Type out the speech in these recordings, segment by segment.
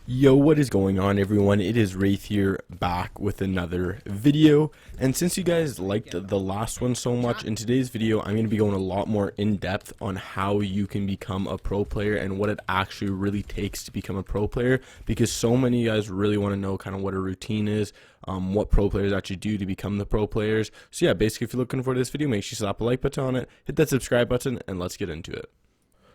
Yo, what is going on, everyone? It is Wraith here, back with another video. And since you guys liked the last one so much, in today's video I'm going to be going a lot more in depth on how you can become a pro player and what it actually really takes to become a pro player, because so many of you guys really want to know kind of what a routine is, what pro players actually do to become the pro players. So yeah, basically if you're looking for this video, make sure you slap a like button on it, hit that subscribe button, and let's get into it.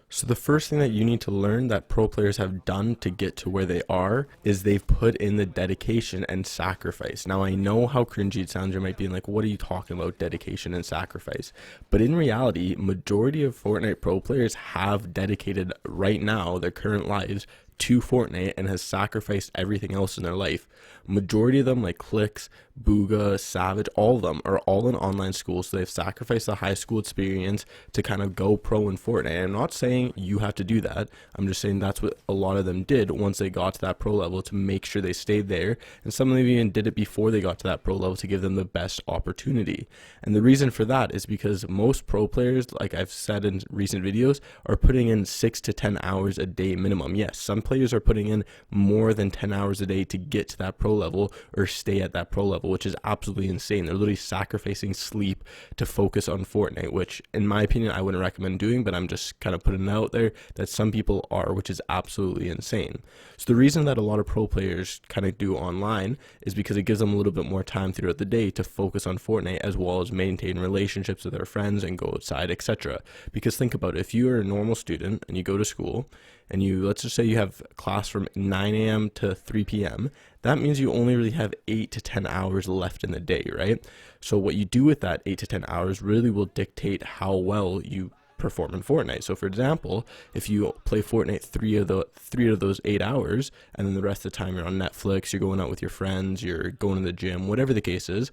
So the first thing that you need to learn that pro players have done to get to where they are is they've put in the dedication and sacrifice. Now I know how cringy it sounds. You might be like, what are you talking about, dedication and sacrifice? But in reality, majority of Fortnite pro players have dedicated right now their current lives to Fortnite and has sacrificed everything else in their life. Majority of them, like Clicks, Booga, Savage, all of them are all in online school, so they've sacrificed the high school experience to kind of go pro in Fortnite. I'm not saying you have to do that. I'm just saying that's what a lot of them did once they got to that pro level, to make sure they stayed there. And some of them even did it before they got to that pro level to give them the best opportunity. And the reason for that is because most pro players, like I've said in recent videos, are putting in 6 to 10 hours a day minimum. Yes, some players are putting in more than 10 hours a day to get to that pro level or stay at that pro level, which is absolutely insane. They're literally sacrificing sleep to focus on Fortnite, which in my opinion I wouldn't recommend doing, but I'm just kind of putting it out there that some people are, which is absolutely insane. So the reason that a lot of pro players kind of do online is because it gives them a little bit more time throughout the day to focus on Fortnite, as well as maintain relationships with their friends and go outside, etc. Because think about it, if you are a normal student and you go to school and let's just say you have class from 9 a.m. to 3 p.m., that means you only really have 8 to 10 hours left in the day, right? So what you do with that 8 to 10 hours really will dictate how well you perform in Fortnite. So for example, if you play Fortnite three of those 8 hours, and then the rest of the time you're on Netflix, you're going out with your friends, you're going to the gym, whatever the case is,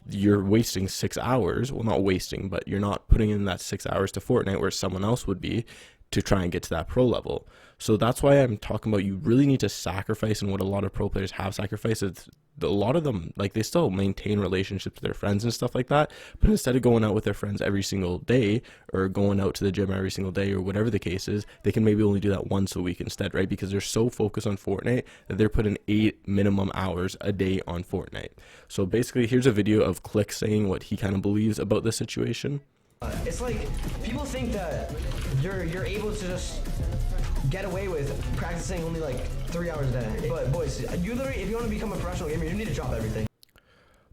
you're wasting 6 hours. Well, not wasting, but you're not putting in that 6 hours to Fortnite where someone else would be, to try and get to that pro level. So that's why I'm talking about you really need to sacrifice, and what a lot of pro players have sacrificed is a lot of them, like, they still maintain relationships with their friends and stuff like that, but instead of going out with their friends every single day or going out to the gym every single day or whatever the case is, they can maybe only do that once a week instead, right? Because they're so focused on Fortnite that they're putting 8 minimum hours a day on Fortnite. So basically here's a video of Click saying what he kind of believes about this situation. It's like people think that you're able to just get away with practicing only like 3 hours a day. But boys, you literally, if you want to become a professional gamer, you need to drop everything.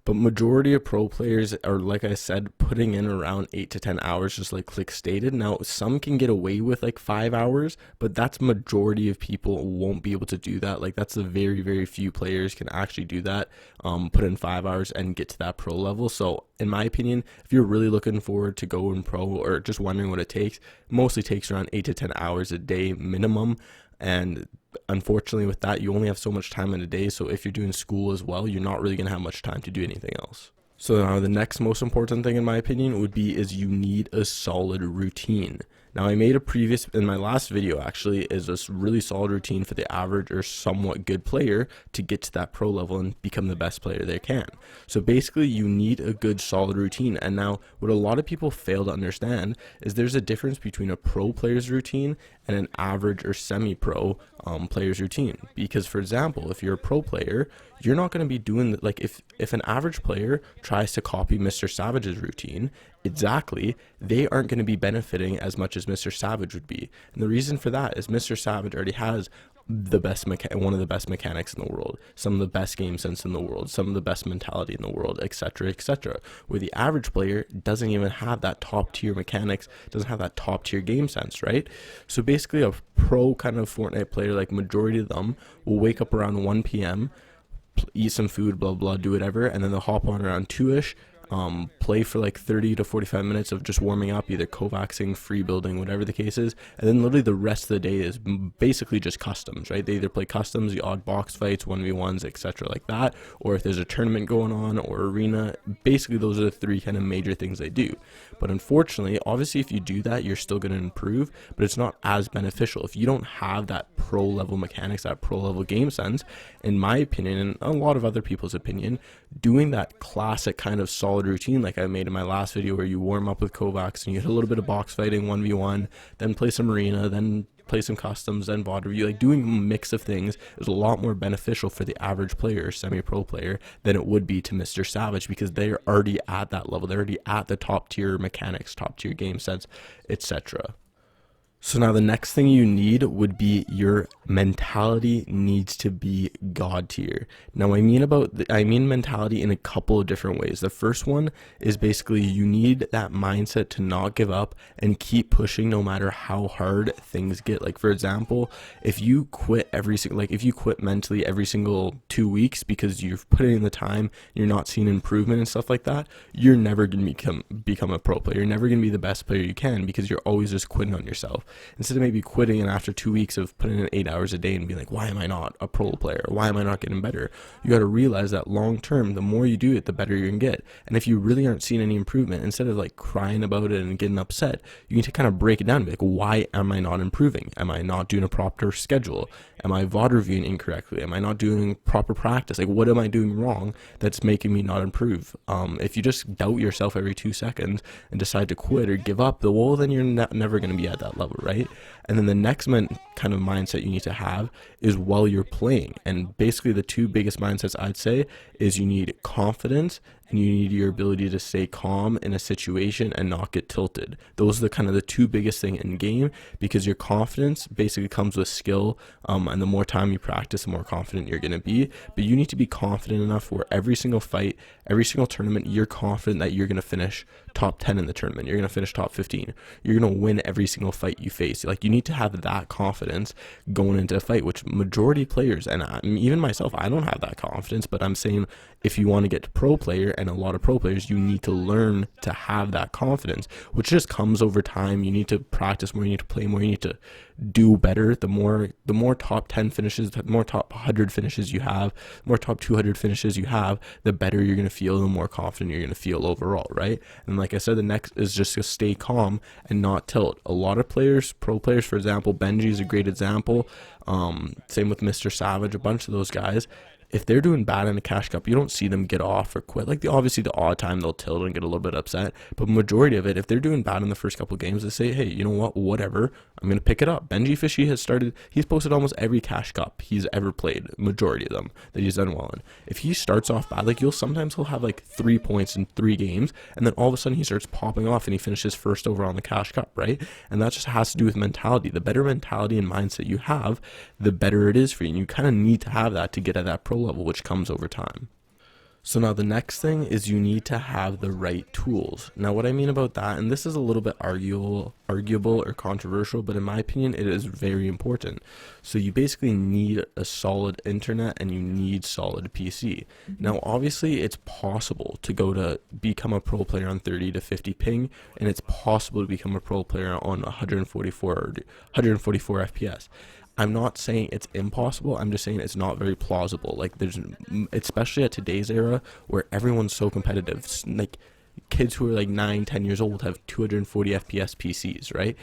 But majority of pro players are, like I said, putting in around 8 to 10 hours, just like Click stated. Now, some can get away with like 5 hours, but that's majority of people won't be able to do that. Like, that's the very, very few players can actually do that, put in 5 hours and get to that pro level. So in my opinion, if you're really looking forward to go in pro or just wondering what it takes, it mostly takes around 8 to 10 hours a day minimum. And unfortunately with that, you only have so much time in a day, so if you're doing school as well, you're not really going to have much time to do anything else. So now the next most important thing in my opinion would be is you need a solid routine. Now I made in my last video actually, is this really solid routine for the average or somewhat good player to get to that pro level and become the best player they can. So basically you need a good solid routine. And now what a lot of people fail to understand is there's a difference between a pro player's routine and an average or semi-pro player's routine. Because for example, if you're a pro player, you're not going to be doing like if an average player tries to copy Mr. Savage's routine exactly, they aren't going to be benefiting as much as Mr. Savage would be. And the reason for that is Mr. Savage already has the best one of the best mechanics in the world, some of the best game sense in the world, some of the best mentality in the world, etc., etc. Where the average player doesn't even have that top tier mechanics, doesn't have that top tier game sense, right? So basically a pro kind of Fortnite player, like majority of them, will wake up around 1 p.m., eat some food, blah blah, do whatever, and then they'll hop on around 2ish, play for like 30 to 45 minutes of just warming up, either Kovaxing, free building, whatever the case is, and then literally the rest of the day is basically just customs, right? They either play customs, the odd box fights, 1v1s, etc. like that, or if there's a tournament going on or arena, basically those are the 3 kind of major things they do. But unfortunately, obviously if you do that, you're still going to improve, but it's not as beneficial if you don't have that pro level mechanics, that pro level game sense. In my opinion, and a lot of other people's opinion, doing that classic kind of solid routine like I made in my last video, where you warm up with Kovacs and you hit a little bit of box fighting, 1v1, then play some arena, then play some customs, then VOD review. Like doing a mix of things is a lot more beneficial for the average player, semi-pro player, than it would be to Mr. Savage, because they're already at that level. They're already at the top tier mechanics, top tier game sense, etc. So now the next thing you need would be your mentality needs to be god tier. Now I mean mentality in a couple of different ways. The first one is basically you need that mindset to not give up and keep pushing no matter how hard things get. Like for example, if you quit if you quit mentally every single 2 weeks because you've put in the time, you're not seeing improvement and stuff like that, you're never going to become a pro player. You're never going to be the best player you can, because you're always just quitting on yourself. Instead of maybe quitting and after 2 weeks of putting in 8 hours a day and being like, why am I not a pro player? Why am I not getting better? You got to realize that long term, the more you do it, the better you're going to get. And if you really aren't seeing any improvement, instead of like crying about it and getting upset, you need to kind of break it down and be like, why am I not improving? Am I not doing a proper schedule? Am I VOD reviewing incorrectly? Am I not doing proper practice? Like, what am I doing wrong that's making me not improve? If you just doubt yourself every 2 seconds and decide to quit or give up, well, then you're never going to be at that level, right? And then the next kind of mindset you need to have is while you're playing. And basically the two biggest mindsets I'd say is you need confidence and you need your ability to stay calm in a situation and not get tilted. Those are the two biggest things in game, because your confidence basically comes with skill, and the more time you practice, the more confident you're going to be. But you need to be confident enough where every single fight, every single tournament, you're confident that you're going to finish top 10 in the tournament. You're going to finish top 15. You're going to win every single fight you face. Like, you need to have that confidence going into a fight, which majority players, and even myself, I don't have that confidence. But I'm saying, if you want to get to pro player, and a lot of pro players, you need to learn to have that confidence, which just comes over time. You need to practice more, you need to play more, you need to do better. The more top 10 finishes, the more top 100 finishes you have, the more top 200 finishes you have, the better you're going to feel, the more confident you're going to feel overall, right? And like I said, the next is just to stay calm and not tilt. A lot of players, pro players, for example, Benji is a great example. Same with Mr. Savage, a bunch of those guys. If they're doing bad in a cash cup, you don't see them get off or quit. Like, obviously the odd time they'll tilt and get a little bit upset, but majority of it, if they're doing bad in the first couple of games, they say, hey, you know what, whatever, I'm going to pick it up. Benji Fishy he's posted almost every cash cup he's ever played, majority of them, that he's done well in. If he starts off bad, like, he'll have like 3 points in 3 games, and then all of a sudden he starts popping off and he finishes first overall in the cash cup, right? And that just has to do with mentality. The better mentality and mindset you have, the better it is for you. And you kind of need to have that to get at that pro level, which comes over time. So now the next thing is you need to have the right tools. Now what I mean about that, and this is a little bit arguable or controversial, but in my opinion it is very important. So you basically need a solid internet and you need solid PC. Now obviously it's possible to become a pro player on 30 to 50 ping, and it's possible to become a pro player on 144 FPS. I'm not saying it's impossible, I'm just saying it's not very plausible. Like, especially at today's era where everyone's so competitive, like kids who are like 9-10 years old have 240 FPS PCs, right?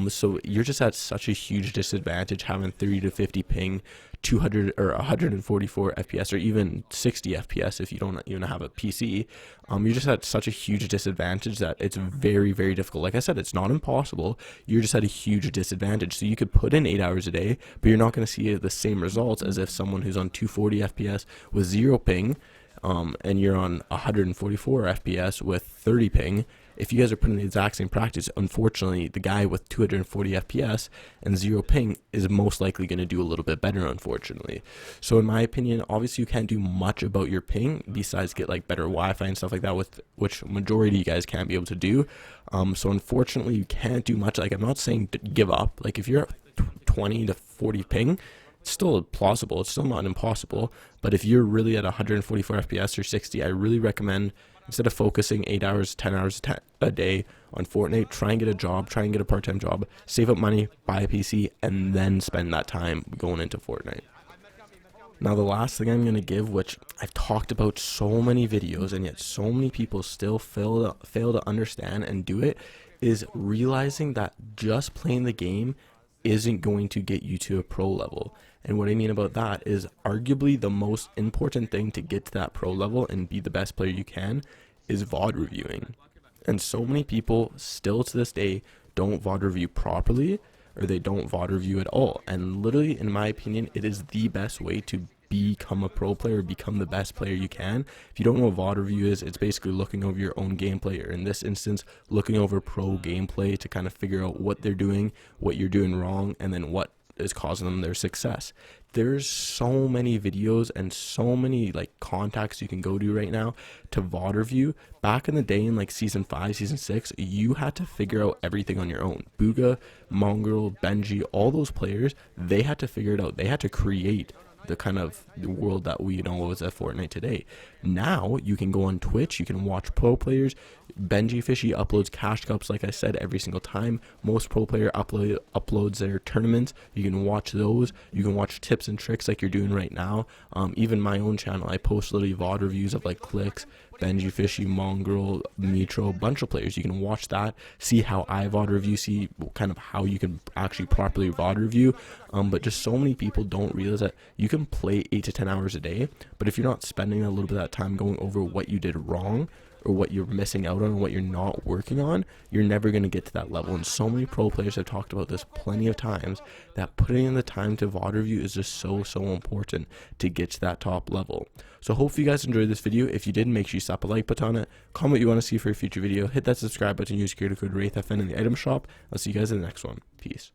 So you're just at such a huge disadvantage having 30 to 50 ping, 200 or 144 FPS, or even 60 FPS if you don't even have a PC. You're just at such a huge disadvantage that it's very, very difficult. Like I said, it's not impossible. You're just at a huge disadvantage. So you could put in 8 hours a day, but you're not going to see the same results as if someone who's on 240 FPS with 0 ping, and you're on 144 FPS with 30 ping. If you guys are putting the exact same practice, unfortunately, the guy with 240 FPS and 0 ping is most likely going to do a little bit better, unfortunately. So in my opinion, obviously you can't do much about your ping besides get like better Wi-Fi and stuff like that, with which majority of you guys can't be able to do. So unfortunately you can't do much. Like, I'm not saying to give up. Like, if you're at 20 to 40 ping, it's still plausible. It's still not impossible. But if you're really at 144 FPS or 60, I really recommend, instead of focusing 8 hours, 10 hours a day on Fortnite, try and get a job, try and get a part-time job, save up money, buy a PC, and then spend that time going into Fortnite. Now the last thing I'm going to give, which I've talked about so many videos and yet so many people still fail to understand and do it, is realizing that just playing the game isn't going to get you to a pro level. And what I mean about that is, arguably the most important thing to get to that pro level and be the best player you can is VOD reviewing. And so many people still to this day don't VOD review properly, or they don't VOD review at all. And literally, in my opinion, it is the best way to become a pro player, become the best player you can. If you don't know what VOD review is, it's basically looking over your own gameplay, or in this instance, looking over pro gameplay to kind of figure out what they're doing, what you're doing wrong, and then what is causing them their success. There's so many videos and so many like contacts you can go to right now to VOD review. Back in the day in like season 5, season 6, you had to figure out everything on your own. Booga, Mongrel, Benji, all those players, they had to figure it out. They had to create the kind of the world that we know as at Fortnite today. Now you can go on Twitch, you can watch pro players. Benji Fishy uploads cash cups, like I said, every single time. Most pro player uploads their tournaments. You can watch those. You can watch tips and tricks like you're doing right now. Even my own channel, I post literally VOD reviews of like Clicks, Benji Fishy, Mongrel, Nitro, bunch of players. You can watch that, see how I VOD review, see kind of how you can actually properly VOD review. But just so many people don't realize that you can play 8 to 10 hours a day, but if you're not spending a little bit of that time going over what you did wrong, or what you're missing out on, or what you're not working on, you're never going to get to that level. And so many pro players have talked about this plenty of times, that putting in the time to VOD review is just so important to get to that top level. So hopefully you guys enjoyed this video. If you did, make sure you slap a like button on it, comment what you want to see for a future video, hit that subscribe button, use creator code WraithFN in the item shop. I'll see you guys in the next one. Peace.